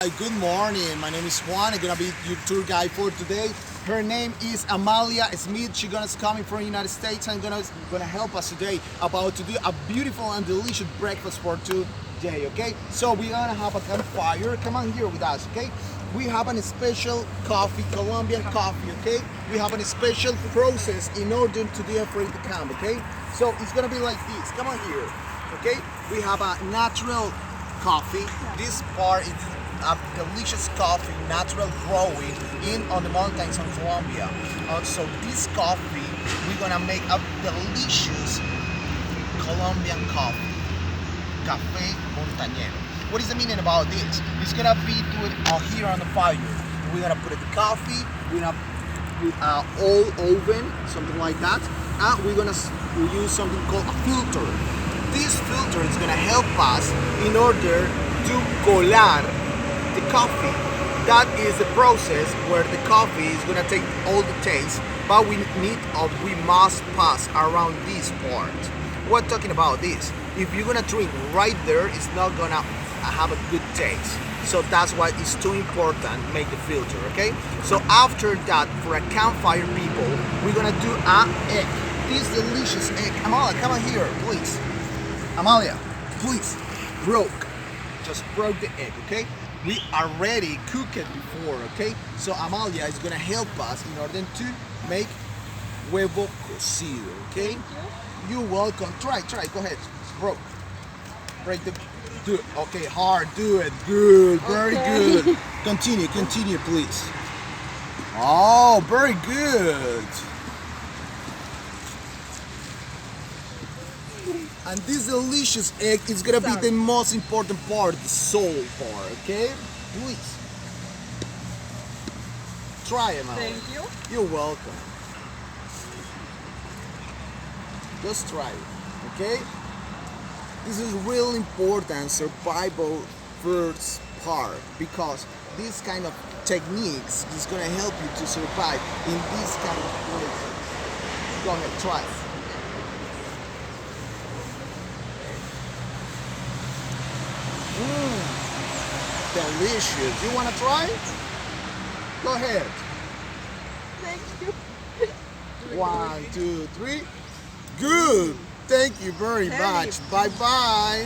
Hi, good morning. My name is Juan. I'm gonna be your tour guide for today. Her name is Amalia Smith. She's coming from the United States and gonna help us today about to do a beautiful and delicious breakfast for today. Okay, so we're gonna have a campfire. Come on here with us. Okay, we have a special coffee, Colombian coffee. Okay, we have a special process in order to decorate the camp. Okay, so it's gonna be like this. Come on here. Okay, we have a natural coffee. This part is a delicious coffee, natural growing in on the mountains of Colombia. So this coffee, we're gonna make a delicious Colombian coffee, Café Montañero. What is the meaning about this? It's gonna be doing here on the fire. We're gonna put the coffee, we're gonna put old oven, something like that, and we're gonna use something called a filter. This filter is gonna help us in order to colar the coffee. That is the process where the coffee is gonna take all the taste, but we must pass around this part. We're talking about this. If you're gonna drink right there, it's not gonna have a good taste. So that's why it's too important make the filter, okay? So after that, for a campfire people, we're gonna do an egg. This delicious egg. Amalia, come on here, please. Amalia, please. Just broke the egg, okay? We already cooked it before, okay? So Amalia is gonna help us in order to make huevo cocido, okay? You're welcome. Try, go ahead. Break the, do it. Okay, hard, do it. Good, very good. Continue, please. Oh, very good. And this delicious egg is gonna be the most important part, the soul part, okay? Please. Try it, Amalia. Thank you. You're welcome. Just try it, okay? This is really important survival first part because this kind of techniques is gonna help you to survive in this kind of places. Go ahead, try it. Delicious. You want to try it? Go ahead. Thank you. 1, 2, 3. Good. Thank you very much. Bye-bye.